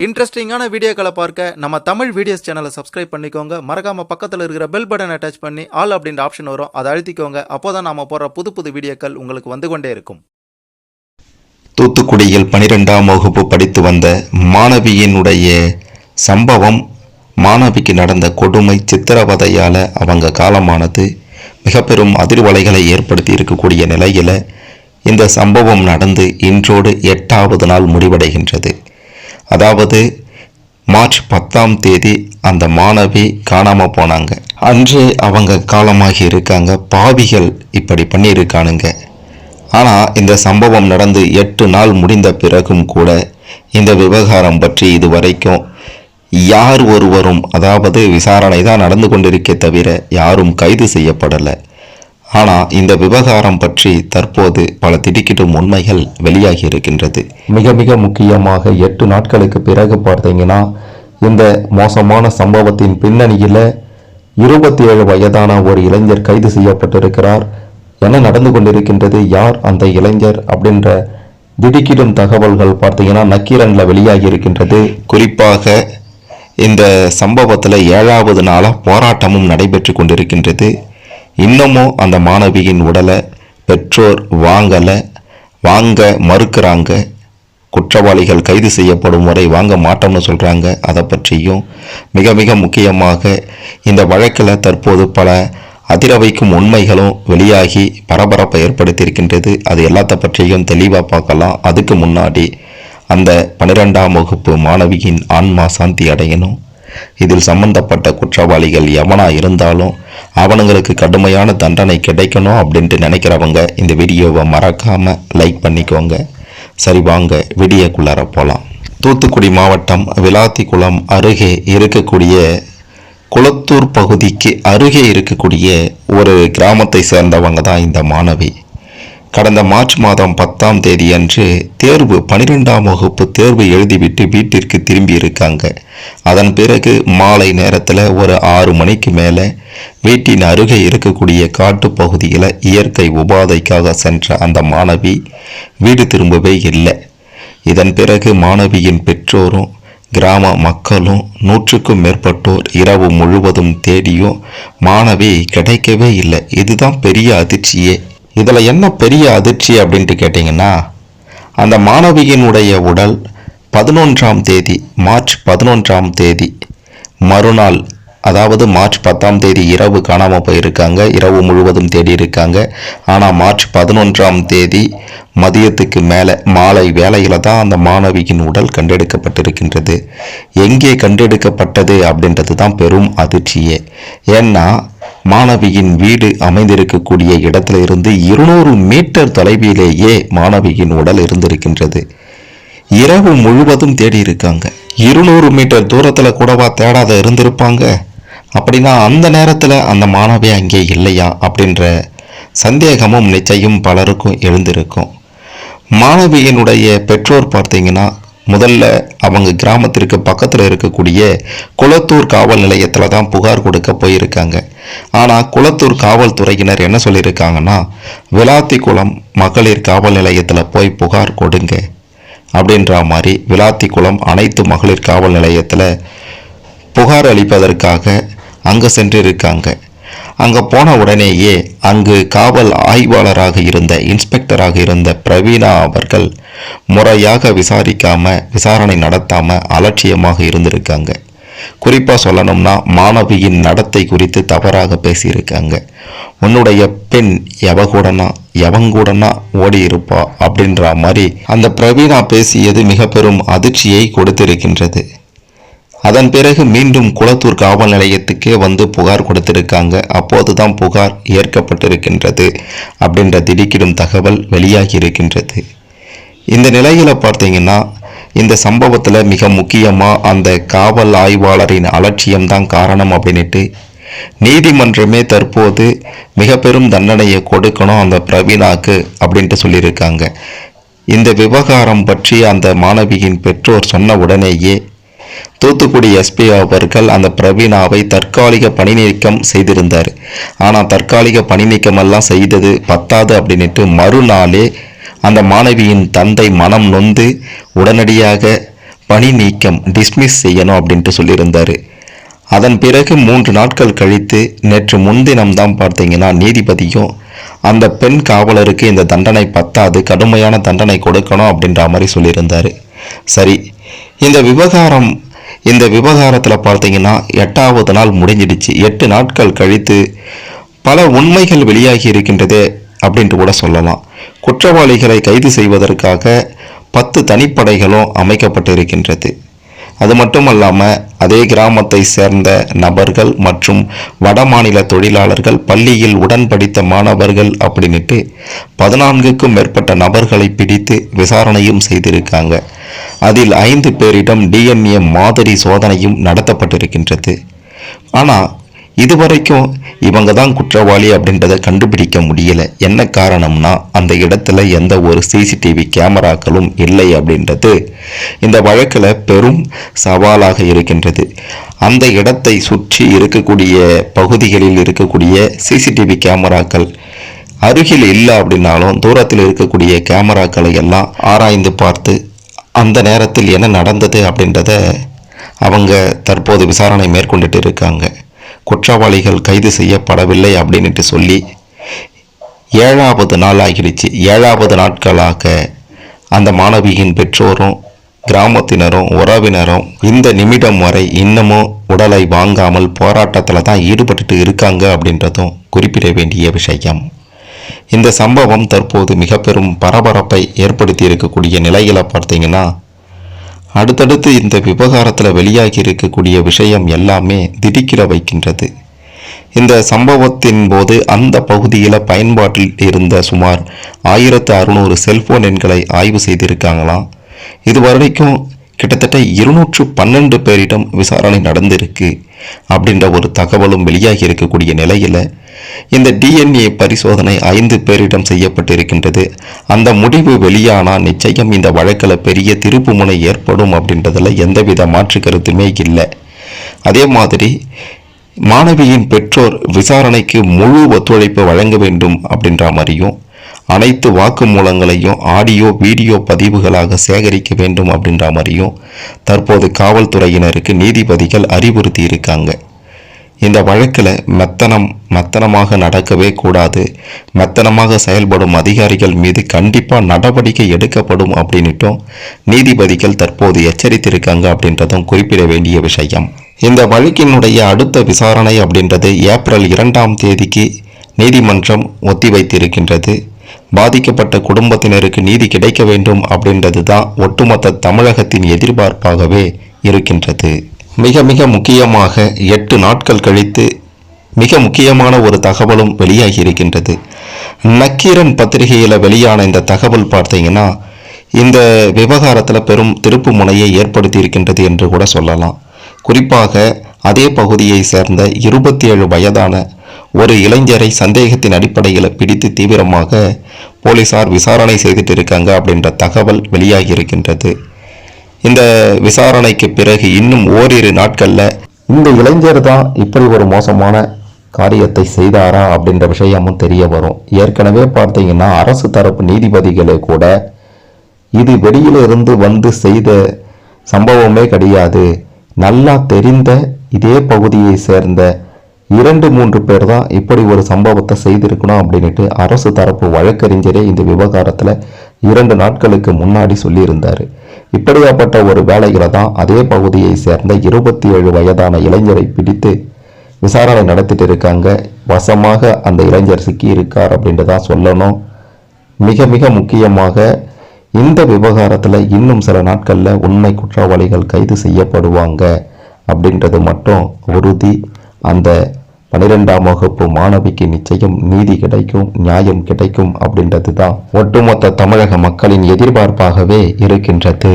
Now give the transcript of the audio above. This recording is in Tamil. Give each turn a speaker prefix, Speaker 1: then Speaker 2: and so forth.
Speaker 1: இன்ட்ரெஸ்டிங்கான வீடியோக்களை பார்க்க நம்ம தமிழ் வீடியோஸ் சேனலை சப்ஸ்கிரைப் பண்ணிக்கோங்க. மறக்காம பக்கத்தில் இருக்கிற பெல் பட்டனை டச் பண்ணி ஆல் அப்படின்ற ஆப்ஷன் வரும், அதை அழுத்திக்கோங்க. அப்போதான் நாம போற புது புது வீடியோக்கள் உங்களுக்கு வந்து கொண்டே இருக்கும்.
Speaker 2: தூத்துக்குடியில் 12ஆம் வகுப்பு படித்து வந்த மாணவியினுடைய சம்பவம், மாணவிக்கு நடந்த கொடுமை சித்திரவதையால் அவங்க காலமானது மிக பெரும் அதிர்வலைகளை ஏற்படுத்தி இருக்கக்கூடிய நிலையில் இந்த சம்பவம் நடந்து இன்றோடு 8வது நாள் முடிவடைகின்றது. அதாவது மார்ச் 10ஆம் தேதி அந்த மாணவி காணாமல் போனாங்க. அன்றே அவங்க காலமாகி இருக்காங்க. பாவிகள் இப்படி பண்ணியிருக்கானுங்க. ஆனால் இந்த சம்பவம் நடந்து 8 நாள் முடிந்த பிறகும் கூட இந்த விவகாரம் பற்றி இதுவரைக்கும் யார் ஒருவரும், அதாவது விசாரணை தான் நடந்து கொண்டிருக்கே தவிர யாரும் கைது செய்யப்படலை. ஆனால் இந்த விவகாரம் பற்றி தற்போது பல திடுக்கிடும் உண்மைகள் வெளியாகி இருக்கின்றது. மிக மிக முக்கியமாக 8 நாட்களுக்கு பிறகு பார்த்தீங்கன்னா இந்த மோசமான சம்பவத்தின் பின்னணியில் 27 வயதான ஒரு இளைஞர் கைது செய்யப்பட்டிருக்கிறார். என்ன நடந்து கொண்டிருக்கின்றது, யார் அந்த இளைஞர் அப்படின்ற திடுக்கிடும் தகவல்கள் பார்த்தீங்கன்னா நக்கீரனில் வெளியாகி இருக்கின்றது. குறிப்பாக இந்த சம்பவத்தில் 7வது நாளாக போராட்டமும் நடைபெற்று கொண்டிருக்கின்றது. இன்னமும் அந்த மாணவியின் உடலை பெற்றோர் வாங்க மறுக்கிறாங்க. குற்றவாளிகள் கைது செய்யப்படும் வரை வாங்க மாட்டோம்னு சொல்கிறாங்க. அதை பற்றியும் மிக மிக முக்கியமாக இந்த வழக்கில் தற்போது பல அதிர வைக்கும் உண்மைகளும் வெளியாகி பரபரப்பை ஏற்படுத்தியிருக்கின்றது. அது எல்லாத்த பற்றியும் தெளிவாக பார்க்கலாம். அதுக்கு முன்னாடி அந்த 12ஆம் வகுப்பு மாணவியின் ஆன்மா சாந்தி அடையணும். இதில் சம்பந்தப்பட்ட குற்றவாளிகள் எவனா இருந்தாலும் அவனுங்களுக்கு கடுமையான தண்டனை கிடைக்கணும் அப்படின்ட்டு நினைக்கிறவங்க இந்த வீடியோவை மறக்காமல் லைக் பண்ணிக்கோங்க. சரி, வாங்க வீடியோக்குள்ளார போகலாம். தூத்துக்குடி மாவட்டம் விளாத்திக்குளம் அருகே இருக்கக்கூடிய குளத்தூர் பகுதிக்கு அருகே இருக்கக்கூடிய ஒரு கிராமத்தை சேர்ந்தவங்க தான் இந்த மாணவி. கடந்த மார்ச் மாதம் 10ஆம் தேதி அன்று 12ஆம் வகுப்பு தேர்வு எழுதிவிட்டு வீட்டிற்கு திரும்பி இருக்காங்க. அதன் பிறகு மாலை நேரத்தில் ஒரு 6 மணிக்கு மேலே வீட்டின் அருகே இருக்கக்கூடிய காட்டு பகுதியில் இயற்கை உபாதைக்காக சென்ற அந்த மாணவி வீடு திரும்பவே இல்லை. இதன் பிறகு மாணவியின் பெற்றோரும் கிராம மக்களும் 100க்கும் மேற்பட்டோர் இரவு முழுவதும் தேடியும் மாணவி கிடைக்கவே இல்லை. இதுதான் பெரிய அதிர்ச்சியே. இதில் என்ன பெரிய அதிர்ச்சி அப்படின்ட்டு கேட்டிங்கன்னா, அந்த மாணவியினுடைய உடல் 11ஆம் தேதி மார்ச் 11ஆம் தேதி மறுநாள், அதாவது மார்ச் 10ஆம் தேதி இரவு காணாமல் போயிருக்காங்க. இரவு முழுவதும் தேடி இருக்காங்க. ஆனால் மார்ச் 11ஆம் தேதி மதியத்துக்கு மேலே மாலை வேளையில் தான் அந்த மாணவியின் உடல் கண்டெடுக்கப்பட்டிருக்கின்றது. எங்கே கண்டெடுக்கப்பட்டது அப்படின்றது தான் பெரும் அதிர்ச்சியே. ஏன்னா மாணவியின் வீடு அமைந்திருக்கக்கூடிய இடத்துல இருந்து 200 மீட்டர் தொலைவிலேயே மாணவியின் உடல் இருந்திருக்கின்றது. இரவு முழுவதும் தேடி இருக்காங்க. 200 மீட்டர் தூரத்தில் கூடவா தேடாத இருந்திருப்பாங்க? அப்படின்னா அந்த நேரத்தில் அந்த மாணவி அங்கே இல்லையா அப்படின்ற சந்தேகமும் நிச்சயம் பலருக்கும் எழுந்திருக்கும். மாணவியினுடைய பெற்றோர் பார்த்தீங்கன்னா முதல்ல அவங்க கிராமத்திற்கு பக்கத்தில் இருக்கக்கூடிய குளத்தூர் காவல் நிலையத்தில் தான் புகார் கொடுக்க போயிருக்காங்க. ஆனால் குளத்தூர் காவல்துறையினர் என்ன சொல்லியிருக்காங்கன்னா, விளாத்திக்குளம் மகளிர் காவல் நிலையத்தில் போய் புகார் கொடுங்க அப்படின்ற மாதிரி விளாத்திக்குளம் அனைத்து மகளிர் காவல் நிலையத்தில் புகார் அளிப்பதற்காக அங்கே சென்றிருக்காங்க. அங்கே போன உடனேயே அங்கு காவல் ஆய்வாளராக இருந்த இன்ஸ்பெக்டராக இருந்த பிரவீனா அவர்கள் முறையாக விசாரணை நடத்தாமல் அலட்சியமாக இருந்திருக்காங்க. குறிப்பாக சொல்லணும்னா மாணவியின் நடத்தை குறித்து தவறாக பேசியிருக்காங்க. உன்னுடைய பெண் எவங்கூடனா ஓடி இருப்பா அப்படின்ற மாதிரி அந்த பிரவீனா பேசியது மிக பெரும் அதிர்ச்சியை கொடுத்திருக்கின்றது. அதன் பிறகு மீண்டும் குளத்தூர் காவல் நிலையத்துக்கே வந்து புகார் கொடுத்திருக்காங்க. அப்போதுதான் புகார் ஏற்கப்பட்டிருக்கின்றது அப்படின்ற திடுக்கிடும் தகவல் வெளியாகி இருக்கின்றது. இந்த நிலையில் பார்த்தீங்கன்னா இந்த சம்பவத்தில் மிக முக்கியமாக அந்த காவல் ஆய்வாளரின் அலட்சியம்தான் காரணம் அப்படின்ட்டு நீதிமன்றமே தற்போது மிக பெரும் தண்டனையை கொடுக்கணும் அந்த பிரவீனாக்கு அப்படின்ட்டு சொல்லியிருக்காங்க. இந்த விவகாரம் பற்றி அந்த மாணவியின் பெற்றோர் சொன்ன உடனேயே தூத்துக்குடி எஸ்பி அவர்கள் அந்த பிரவீனாவை தற்காலிக பணி நீக்கம் செய்திருந்தார். ஆனால் தற்காலிக பணி நீக்கமெல்லாம் செய்தது பத்தாது அப்படின்ட்டு மறுநாளே அந்த மாணவியின் தந்தை மனம் நொந்து உடனடியாக பணி நீக்கம் டிஸ்மிஸ் செய்யணும் அப்படின்ட்டு சொல்லியிருந்தார். அதன் பிறகு 3 நாட்கள் கழித்து நேற்று முன்தினம்தான் பார்த்தீங்கன்னா நீதிபதியும் அந்த பெண் காவலருக்கு இந்த தண்டனை பத்தாது, கடுமையான தண்டனை கொடுக்கணும் அப்படின்ற மாதிரி சொல்லியிருந்தார். சரி, இந்த விவகாரத்தில் பார்த்தீங்கன்னா 8வது நாள் முடிஞ்சிடுச்சு. 8 நாட்கள் கழித்து பல உண்மைகள் வெளியாகி இருக்கின்றது அப்படின்ட்டு கூட சொல்லலாம். குற்றவாளிகளை கைது செய்வதற்காக 10 தனிப்படைகளும் அமைக்கப்பட்டிருக்கின்றது. அது மட்டுமல்லாமல் அதே கிராமத்தை சேர்ந்த நபர்கள் மற்றும் வடமாநில தொழிலாளர்கள், பள்ளியில் உடன் படித்த மாணவர்கள் அப்படின்ட்டு 14க்கும் மேற்பட்ட நபர்களை பிடித்து விசாரணையும் செய்திருக்காங்க. அதில் 5 பேரிடம் DNA மாதிரி சோதனையும் நடத்தப்பட்டிருக்கின்றது. ஆனால் இதுவரைக்கும் இவங்க தான் குற்றவாளி அப்படின்றத கண்டுபிடிக்க முடியல. என்ன காரணம்னா அந்த இடத்துல எந்த ஒரு CCTV கேமராக்களும் இல்லை அப்படின்றது இந்த வழக்கில் பெரும் சவாலாக இருக்கின்றது. அந்த இடத்தை சுற்றி இருக்கக்கூடிய பகுதிகளில் இருக்கக்கூடிய CCTV கேமராக்கள் அருகில் இல்லை அப்படின்னாலும் தூரத்தில் இருக்கக்கூடிய கேமராக்களை எல்லாம் ஆராய்ந்து பார்த்து அந்த நேரத்தில் என்ன நடந்தது அப்படின்றத அவங்க தற்போது விசாரணை மேற்கொண்டுட்டு இருக்காங்க. குற்றவாளிகள் கைது செய்யப்படவில்லை அப்படின்ட்டு சொல்லி 7வது நாள் ஆகிடுச்சு. 7வது நாட்களாக அந்த மாணவியின் பெற்றோரும் கிராமத்தினரும் உறவினரும் இந்த நிமிடம் வரை இன்னமும் உடலை வாங்காமல் போராட்டத்தில் தான் ஈடுபட்டு இருக்காங்க அப்படின்றதும் குறிப்பிட வேண்டிய விஷயம். இந்த சம்பவம் தற்போது மிக பெரும் பரபரப்பை ஏற்படுத்தி இருக்கக்கூடிய நிலையில் பார்த்தீங்கன்னா அடுத்தடுத்து இந்த விவகாரத்தில் வெளியாகி இருக்கக்கூடிய விஷயம் எல்லாமே திடுக்கிட வைக்கின்றது. இந்த சம்பவத்தின் போது அந்த பகுதியில் பயன்பாட்டில் இருந்த சுமார் 1600 செல்போன் எண்களை ஆய்வு செய்திருக்காங்களாம். இதுவரைக்கும் கிட்டத்தட்ட 212 பேரிடம் விசாரணை நடந்திருக்கு அப்படின்ற ஒரு தகவலும் வெளியாகி இருக்கக்கூடிய நிலையில் இந்த DNA பரிசோதனை 5 பேரிடம் செய்யப்பட்டிருக்கின்றது. அந்த முடிவு வெளியானால் நிச்சயம் இந்த வழக்கில் பெரிய திருப்புமுனை ஏற்படும் அப்படின்றதுல எந்தவித மாற்று கருத்துமே இல்லை. அதே மாதிரி மாணவியின் பெற்றோர் விசாரணைக்கு முழு ஒத்துழைப்பு வழங்க வேண்டும் அப்படின்ற மாதிரியும் அனைத்து வாக்குமூலங்களையும் ஆடியோ வீடியோ பதிவுகளாக சேகரிக்க வேண்டும் அப்படின்ற மாதிரியும் தற்போது காவல்துறையினருக்கு நீதிபதிகள் அறிவுறுத்தி இருக்காங்க. இந்த வழக்கில் மெத்தனமாக நடக்கவே கூடாது, மெத்தனமாக செயல்படும் அதிகாரிகள் மீது கண்டிப்பாக நடவடிக்கை எடுக்கப்படும் அப்படின்னுட்டும் நீதிபதிகள் தற்போது எச்சரித்திருக்காங்க அப்படின்றதும் குறிப்பிட வேண்டிய விஷயம். இந்த வழக்கினுடைய அடுத்த விசாரணை அப்படின்றது ஏப்ரல் 2ஆம் தேதிக்கு நீதிமன்றம் ஒத்திவைத்திருக்கின்றது. பாதிக்கப்பட்ட குடும்பத்தினருக்கு நீதி கிடைக்க வேண்டும் அப்படின்றது தான் ஒட்டுமொத்த தமிழகத்தின் எதிர்பார்ப்பாகவே இருக்கின்றது. மிக முக்கியமாக 8 நாட்கள் கழித்து மிக முக்கியமான ஒரு தகவலும் வெளியாகி இருக்கின்றது. நக்கீரன் பத்திரிகையில் வெளியான இந்த தகவல் பார்த்தீங்கன்னா இந்த விவகாரத்தில் பெரும் திருப்பு முனையை ஏற்படுத்தி இருக்கின்றது என்று கூட சொல்லலாம். குறிப்பாக அதே பகுதியை சேர்ந்த 27 வயதான ஒரு இளைஞரை சந்தேகத்தின் அடிப்படையில் பிடித்து தீவிரமாக போலீசார் விசாரணை செய்துட்டு இருக்காங்க அப்படின்ற தகவல் வெளியாகி இருக்கின்றது. இந்த விசாரணைக்கு பிறகு இன்னும் ஓரிரு நாட்களில் இந்த இளைஞர் தான் இப்படி ஒரு மோசமான காரியத்தை செய்தாரா அப்படின்ற விஷயமும் தெரிய வரும். ஏற்கனவே பார்த்தீங்கன்னா அரசு தரப்பு நீதிபதிகளே கூட இது வெளியிலிருந்து வந்து செய்த சம்பவமே கிடையாது, நல்லா தெரிந்த இதே பகுதியை சேர்ந்த 2-3 பேர் தான் இப்படி ஒரு சம்பவத்தை செய்திருக்கணும் அப்படின்ட்டு அரசு தரப்பு வழக்கறிஞரே இந்த விவகாரத்தில் 2 நாட்களுக்கு முன்னாடி சொல்லியிருந்தார். இப்படியாப்பட்ட ஒரு வேலைகளை தான் அதே பகுதியை சேர்ந்த 27 வயதான இளைஞரை பிடித்து விசாரணை நடத்திட்டு இருக்காங்க. வசமாக அந்த இளைஞர் சிக்கி இருக்கார் அப்படின்ட்டு தான் சொல்லணும். மிக முக்கியமாக இந்த விவகாரத்தில் இன்னும் சில நாட்களில் உண்மை குற்றவாளிகள் கைது செய்யப்படுவாங்க அப்படின்றது மட்டும் உறுதி. அந்த 12ஆம் வகுப்பு மாணவிக்கு நிச்சயம் நீதி கிடைக்கும், நியாயம் கிடைக்கும் அப்படின்றது தான் ஒட்டுமொத்த தமிழக மக்களின் எதிர்பார்ப்பாகவே இருக்கின்றது.